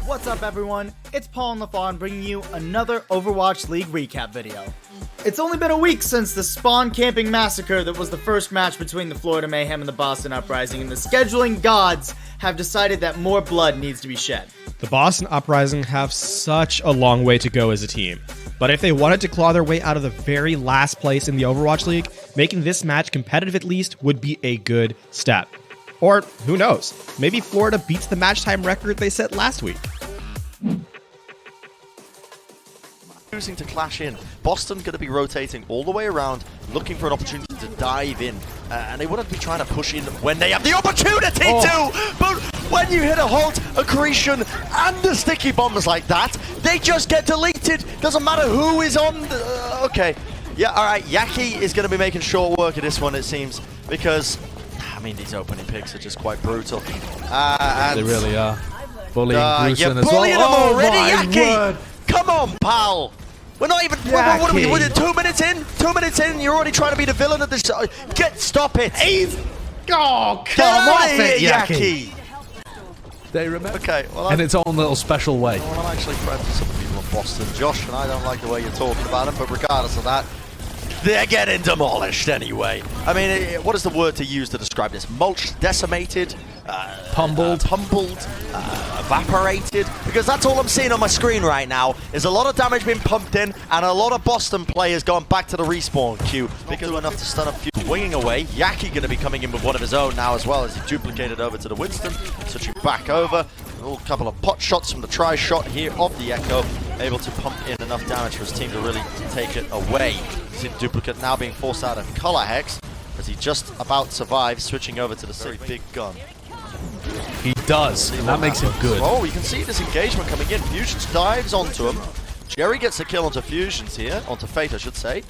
What's up everyone, it's Paul and lafon bringing you another Overwatch League recap video. It's only been a week since the spawn camping massacre that was the first match between the Florida Mayhem and the Boston Uprising, and the scheduling gods have decided that more blood needs to be shed. The Boston Uprising have such a long way to go as a team, but if they wanted to claw their way out of the very last place in the Overwatch League, making this match competitive at least would be a good step. Or, who knows, maybe Florida beats the match time record they set last week. Choosing to clash in. Boston going to be rotating all the way around, looking for an opportunity to dive in. And they wouldn't be trying to push in when they have the opportunity to! But when you hit a halt, accretion, and the sticky bombs like that, they just get deleted. Doesn't matter who is on. Okay. Yeah, alright. Yaki is going to be making short work of this one, it seems, because I mean, these opening picks are just quite brutal. They really are. Bullying Gruesome as bullying well. Him already, Yaki! Come on, pal! We're not even. What are we? We're 2 minutes in. 2 minutes in. You're already trying to be the villain of this. Stop it! Oh, come off it, Yaki! They remember. Okay, well, in its own little special way. Well, I'm actually friends with some people in Boston, Josh, and I don't like the way you're talking about them. But regardless of that, they're getting demolished anyway. I mean, what is the word to use to describe this? Mulched, decimated, pummeled, evaporated. Because that's all I'm seeing on my screen right now is a lot of damage being pumped in and a lot of Boston players going back to the respawn queue because enough to stun a few. Winging away, Yaki going to be coming in with one of his own now as well as he duplicated over to the Winston, switching back over. A couple of pot shots from the try shot here of the Echo, able to pump in enough damage for his team to really take it away. You see the duplicate now being forced out of Color Hex as he just about survives, switching over to the very big gun. He does, and that makes him good. Oh, you can see this engagement coming in. Fusions dives onto him. Jerry gets a kill onto Fusions here, onto Fate I should say.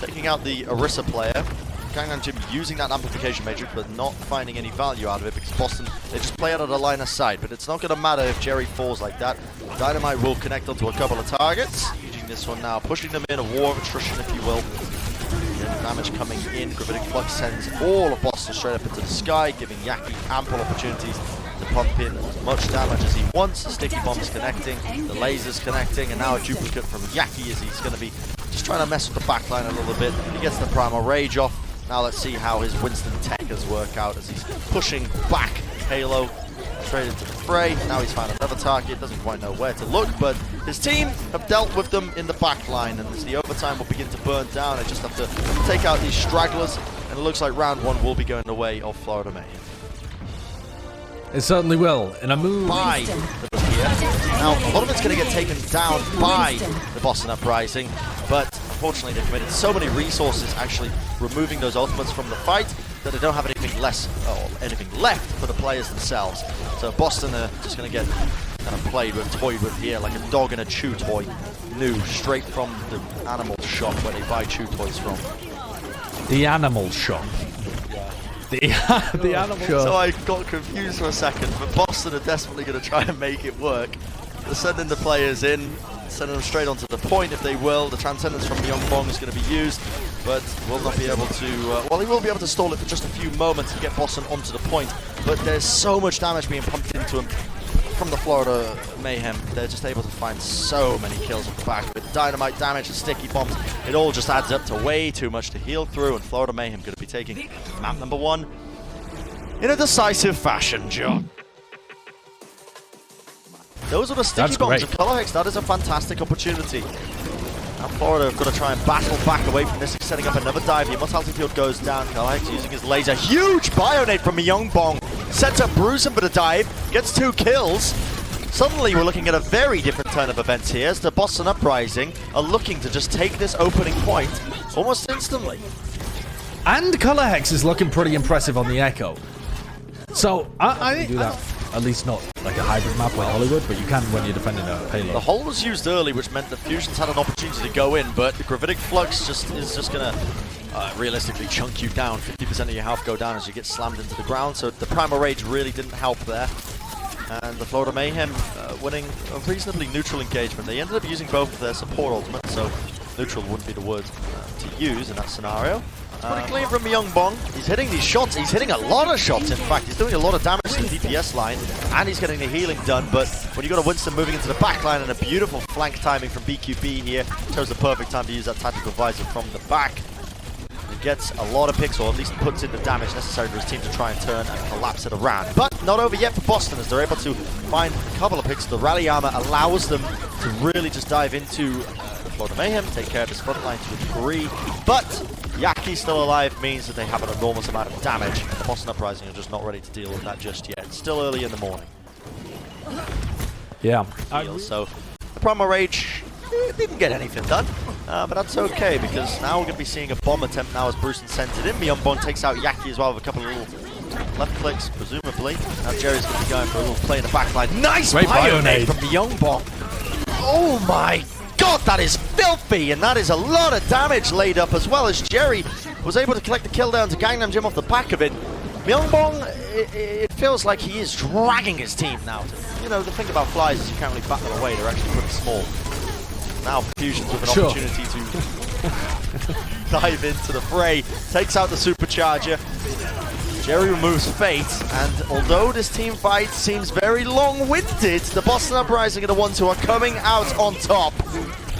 Taking out the Orisa player. Gangnam Jim using that amplification matrix but not finding any value out of it because Boston, they just play out of the line of sight. But it's not going to matter if Jerry falls like that. Dynamite will connect onto a couple of targets. Using this one now, pushing them in, a war of attrition if you will. Damage coming in, Gravitic Flux sends all of Boston straight up into the sky, giving Yaki ample opportunities to pump in as much damage as he wants. The sticky bombs connecting, the lasers connecting, and now a duplicate from Yaki as he's going to be just trying to mess with the backline a little bit. He gets the Primal Rage off. Now let's see how his Winston Techers work out as he's pushing back Halo straight into the fray. Now he's found another target, doesn't quite know where to look, but his team have dealt with them in the back line, and as the overtime will begin to burn down, I just have to take out these stragglers, and it looks like round one will be going the way of Florida Mayhem. It certainly will, in a move by here. Now, a lot of it's going to get taken down by the Boston Uprising, but unfortunately they committed so many resources actually removing those ultimates from the fight that they don't have anything left for the players themselves. So Boston are just going to get kind of toyed with here like a dog in a chew toy. New, straight from the animal shop where they buy chew toys from. The animal shop. The animal shop. So I got confused for a second, but Boston are desperately going to try and make it work. They're sending the players in, sending them straight onto the point if they will. The Transcendence from Myungbong is going to be used, but will not be able to, well, he will be able to stall it for just a few moments and get Boston onto the point, but there's so much damage being pumped into him from the Florida Mayhem. They're just able to find so many kills off the back with dynamite damage and sticky bombs. It all just adds up to way too much to heal through, and Florida Mayhem going to be taking map number one in a decisive fashion, John. Those are the sticky bombs of Color Hex. That is a fantastic opportunity. Now Florida have got to try and battle back away from this. He's setting up another dive here. Mortality field goes down. Color Hex using his laser. Huge bionate from Myungbong. Sets up Bruiser for the dive. Gets 2 kills. Suddenly we're looking at a very different turn of events here as the Boston Uprising are looking to just take this opening point almost instantly. And Color Hex is looking pretty impressive on the Echo. So I think do that. At least not like a hybrid map like Hollywood, but you can when you're defending a payload. The hole was used early, which meant the Fusions had an opportunity to go in, but the Gravitic Flux is just going to realistically chunk you down. 50% of your health go down as you get slammed into the ground, so the Primal Rage really didn't help there. And the Florida Mayhem winning a reasonably neutral engagement. They ended up using both of their support ultimates, so neutral wouldn't be the word to use in that scenario. Pretty clean from Myungbong. He's hitting these shots. He's hitting a lot of shots, in fact. He's doing a lot of damage to the DPS line, and he's getting the healing done. But when you got a Winston moving into the back line and a beautiful flank timing from BQB here, chose the perfect time to use that tactical visor from the back. He gets a lot of picks, or at least puts in the damage necessary for his team to try and turn and collapse it around. But not over yet for Boston, as they're able to find a couple of picks. The rally armor allows them to really just dive into Florida Mayhem, take care of his front line to a degree. But Yaki still alive means that they have an enormous amount of damage. The Boston Uprising are just not ready to deal with that just yet. It's still early in the morning. Yeah. So the Primal Rage didn't get anything done, but that's okay, because now we're going to be seeing a bomb attempt now as Bruce sends it in. Myungbong takes out Yaki as well with a couple of little left clicks, presumably. Now Jerry's going to be going for a little play in the back line. Nice bio-nade from Myungbong. Oh my god, that is filthy, and that is a lot of damage laid up, as well as Jerry was able to collect the kill down to Gangnam Jim off the back of it. Myungbong, it feels like he is dragging his team now. You know, the thing about Flies is you can't really battle away, they're actually pretty small. Now Fusions with an opportunity to dive into the fray, takes out the supercharger. Jerry removes Fate, and although this team fight seems very long-winded, the Boston Uprising are the ones who are coming out on top.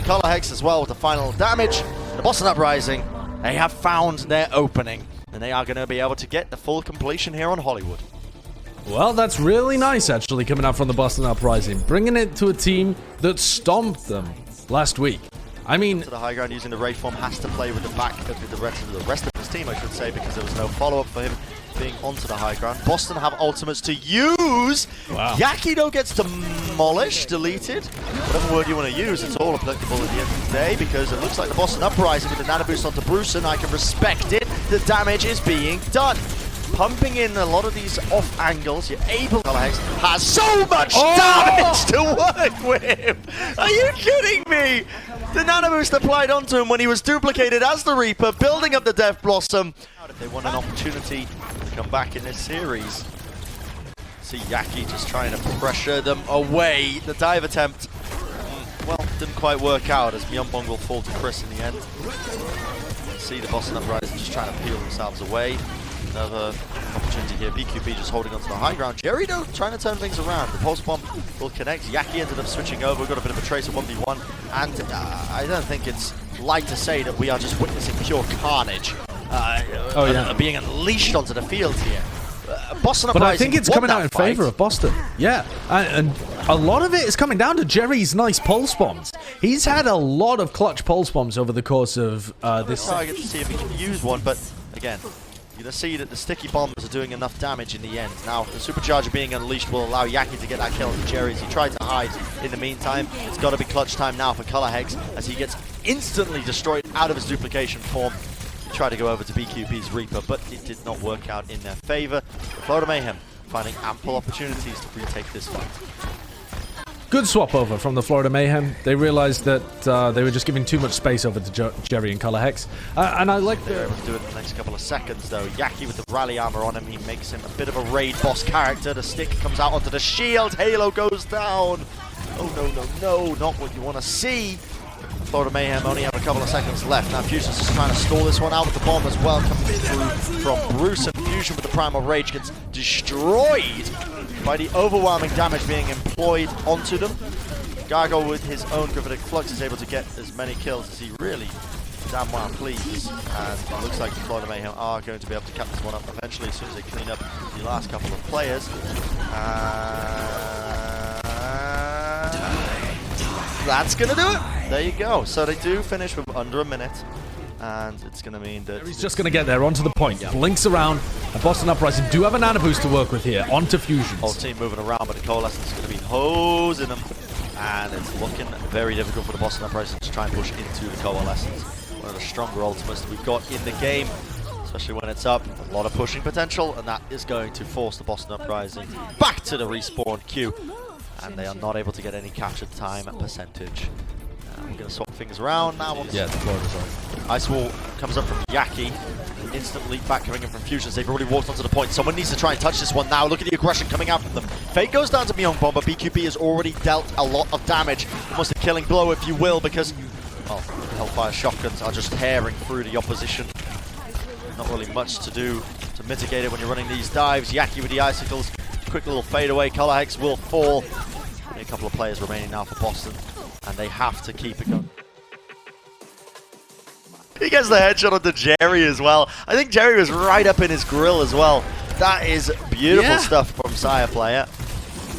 Color Hex as well with the final damage. The Boston Uprising, they have found their opening, and they are going to be able to get the full completion here on Hollywood. Well, that's really nice, actually, coming out from the Boston Uprising, bringing it to a team that stomped them last week. I mean, to the high ground using the Ray form, has to play with the back of the rest of his team, I should say, because there was no follow-up for him being onto the high ground. Boston have ultimates to use. Wow. Yaki though gets demolished, deleted. Whatever word you want to use, it's all applicable at the end of the day, because it looks like the Boston Uprising with the nano boost onto Bruce, and I can respect it. The damage is being done. Pumping in a lot of these off angles, you're able. Alex has so much damage to work with. Are you kidding me? The nano boost applied onto him when he was duplicated as the Reaper, building up the Death Blossom. If they want an opportunity to come back in this series, see Yaki just trying to pressure them away. The dive attempt, well, didn't quite work out, as Myungbong will fall to Chris in the end. See the Boston Uprising just trying to peel themselves away. Another opportunity here. BQB just holding onto the high ground. Jerry, though, trying to turn things around. The pulse bomb will connect. Yaki ended up switching over. We've got a bit of a trace of 1v1. And I don't think it's light to say that we are just witnessing pure carnage being unleashed onto the field here. Boston Uprising, but I think it's coming out in favor of Boston. Yeah, and a lot of it is coming down to Jerry's nice pulse bombs. He's had a lot of clutch pulse bombs over the course of this. I get to see if he can use one, but again, you're going to see that the sticky bombs are doing enough damage in the end. Now, the supercharger being unleashed will allow Yaki to get that kill on Jerry as he tried to hide in the meantime. It's got to be clutch time now for Color Hex as he gets instantly destroyed out of his duplication form. He tried to go over to BQB's Reaper, but it did not work out in their favor. Florida Mayhem finding ample opportunities to retake this fight. Good swap over from the Florida Mayhem. They realized that they were just giving too much space over to Jerry and Color Hex. And I like they're able to do it in the next couple of seconds, though. Yaki with the rally armor on him, he makes him a bit of a raid boss character. The stick comes out onto the shield. Halo goes down. Oh, no, not what you want to see. Florida Mayhem only have a couple of seconds left. Now Fusion's just trying to stall this one out with the bomb as well. Coming through from Bruce, and Fusion with the Primal Rage gets destroyed by the overwhelming damage being employed onto them. Gargoyle with his own Gravitic Flux is able to get as many kills as he really damn well please. And it looks like the Florida Mayhem are going to be able to cap this one up eventually as soon as they clean up the last couple of players. That's going to do it. There you go. So they do finish with under a minute. And it's going to mean that he's just going to get there onto the point. Yep. Blinks around. And Boston Uprising do have a nano boost to work with here. Onto Fusions. Whole team moving around, but the Coalescence is going to be hosing them. And it's looking very difficult for the Boston Uprising to try and push into the Coalescence. One of the stronger ultimates that we've got in the game, especially when it's up. A lot of pushing potential, and that is going to force the Boston Uprising back to the respawn queue. And they are not able to get any captured time percentage. We're going to swap things around now. Yeah, the Florida's on. Ice Wall comes up from Yaki. Instantly back coming in from Fusions. They've already walked onto the point. Someone needs to try and touch this one now. Look at the aggression coming out from them. Fate goes down to Myungbong, but BQB has already dealt a lot of damage. Almost a killing blow, if you will, because, well, the Hellfire shotguns are just tearing through the opposition. Not really much to do to mitigate it when you're running these dives. Yaki with the icicles. Quick little fade away. Colorhex will fall. Only a couple of players remaining now for Boston, and they have to keep it going. He gets the headshot onto Jerry as well. I think Jerry was right up in his grill as well. That is beautiful stuff from Sire player.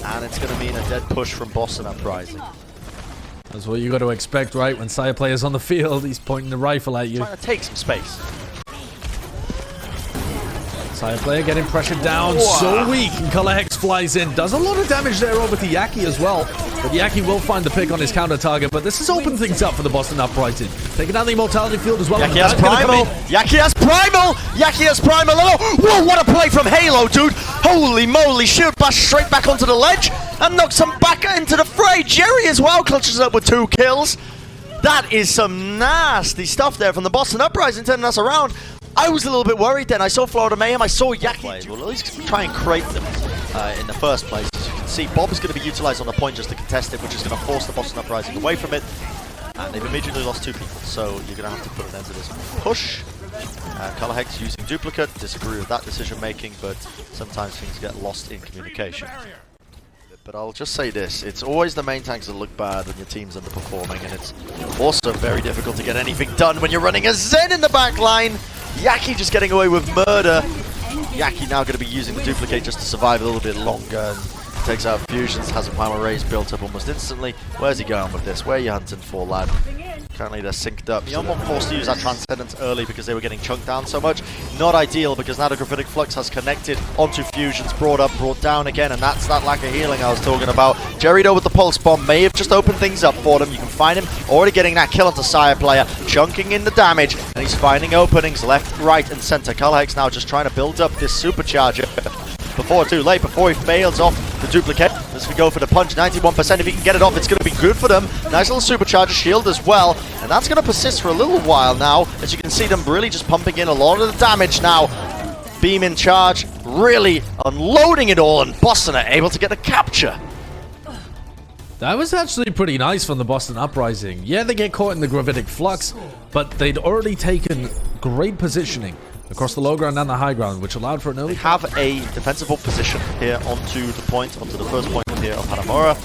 And it's going to mean a dead push from Boston Uprising. That's what you got to expect, right? When Sire player's on the field, he's pointing the rifle at you. Trying to take some space. Sire player getting pressured down, so weak, and Colorhex flies in. Does a lot of damage there over to Yaki as well. But Yaki will find the pick on his counter target, but this has opened things up for the Boston Uprising. Taking out the Immortality field as well. Yaki has Primal! Yaki has Primal! Yaki has Primal! Oh, whoa, what a play from Halo, dude! Holy moly, shield bash straight back onto the ledge and knocks him back into the fray. Jerry as well clutches up with 2 kills. That is some nasty stuff there from the Boston Uprising, turning us around. I was a little bit worried then. I saw Florida Mayhem, I saw Yaki. We'll at least try and create them in the first place. As you can see, Bob is going to be utilized on the point just to contest it, which is going to force the Boston Uprising away from it. And they've immediately lost 2 people, so you're going to have to put an end to this push. Colorhex using duplicate, disagree with that decision making, but sometimes things get lost in communication. But I'll just say this, it's always the main tanks that look bad when your team's underperforming, and it's also very difficult to get anything done when you're running a Zen in the back line. Yaki just getting away with murder. Yaki now going to be using the duplicate just to survive a little bit longer, and takes out Fusions, has a power raise built up almost instantly. Where's he going with this? Where are you hunting for, lad? Currently they're synced up. Beyond one forced to use that Transcendence early because they were getting chunked down so much. Not ideal because now the Gravitic Flux has connected onto Fusions, brought up, brought down again, and that's that lack of healing I was talking about. Jerry though with the Pulse Bomb may have just opened things up for them. You can find him already getting that kill onto Sire player, chunking in the damage, and he's finding openings left, right, and center. Colorhex now just trying to build up this supercharger before too late, before he fails off the duplicate. As we go for the punch, 91%, if he can get it off, it's going to be good for them. Nice little supercharger shield as well, and that's going to persist for a little while now, as you can see them really just pumping in a lot of the damage now. Beam in charge, really unloading it all, and Boston are able to get the capture. That was actually pretty nice from the Boston Uprising. Yeah, they get caught in the Gravitic Flux, but they'd already taken great positioning across the low ground and the high ground, which allowed for an early... They have a defensible position here onto the point, onto the first point here of Hanamura.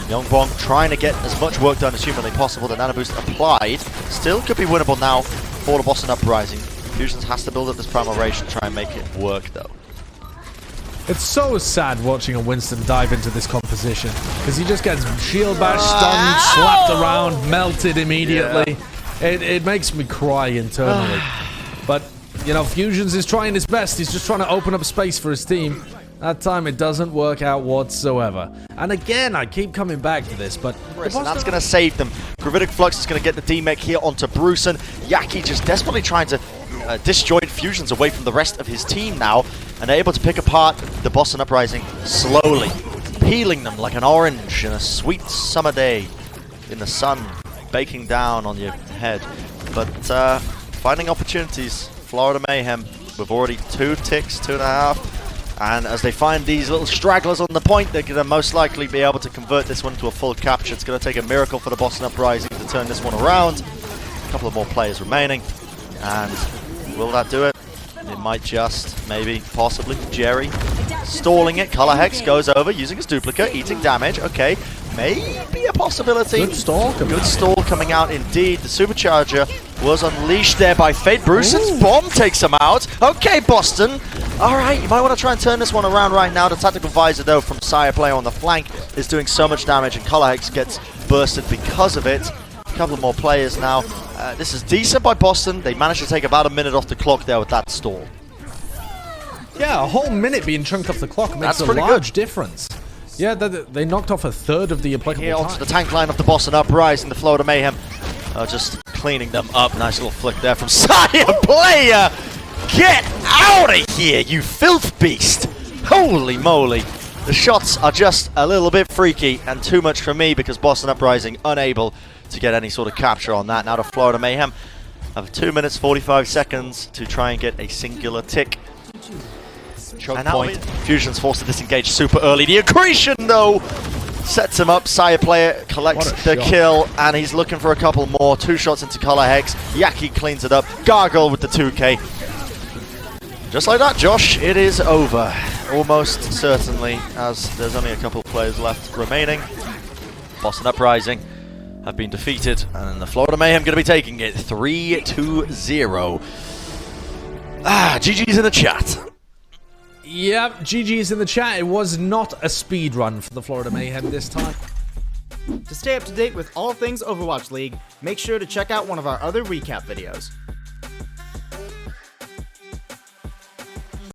Youngbong trying to get as much work done as humanly possible. The nano boost applied. Still could be winnable now for the Boston Uprising. Fusions has to build up this primal rage and try and make it work though. It's so sad watching a Winston dive into this composition, because he just gets shield bash, stunned, slapped around, melted immediately. Yeah. It makes me cry internally. But, you know, Fusions is trying his best. He's just trying to open up space for his team. That time it doesn't work out whatsoever. And again, I keep coming back to this, but... And that's going to save them. Gravitic Flux is going to get the D-Mech here onto Brucen. Yaki just desperately trying to disjoint Fusions away from the rest of his team now, and they're able to pick apart the Boston Uprising slowly, peeling them like an orange in a sweet summer day in the sun, baking down on your head. But finding opportunities, Florida Mayhem with already 2 ticks, 2.5. And as they find these little stragglers on the point, they're going to most likely be able to convert this one to a full capture. It's going to take a miracle for the Boston Uprising to turn this one around. A couple of more players remaining. And will that do it? It might just, maybe, possibly. Jerry stalling it. Colorhex goes over, using his duplicate, eating damage. Okay, maybe a possibility. Good stall coming out indeed. The supercharger was unleashed there by Fate. Brucen's bomb takes him out. Okay, Boston. Alright, you might want to try and turn this one around right now. The tactical visor, though, from Sire player on the flank is doing so much damage, and Colorhex gets bursted because of it. A couple of more players now. This is decent by Boston. They managed to take about a minute off the clock there with that stall. Yeah, a whole minute being chunked off the clock makes a large difference. Yeah, they knocked off a third of the applicable here time. onto the tank line of the Boston Uprising, the Florida Mayhem. Just cleaning them up. Nice little flick there from Sire player. Get out of here, you filth beast. Holy moly. The shots are just a little bit freaky and too much for me because Boston Uprising unable to get any sort of capture on that. Now to Florida Mayhem have 2 minutes 45 seconds to try and get a singular tick. Choke point. Fusion's forced to disengage super early. The accretion though sets him up. Sire player collects the kill and he's looking for a couple more. 2 shots into Colorhex. Yaki cleans it up. Gargle with the 2K. Just like that, Josh, it is over. Almost certainly, as there's only a couple players left remaining. Boston Uprising have been defeated, and the Florida Mayhem going to be taking it 3-0. GG's in the chat. Yep, GG's in the chat. It was not a speed run for the Florida Mayhem this time. To stay up to date with all things Overwatch League, make sure to check out one of our other recap videos.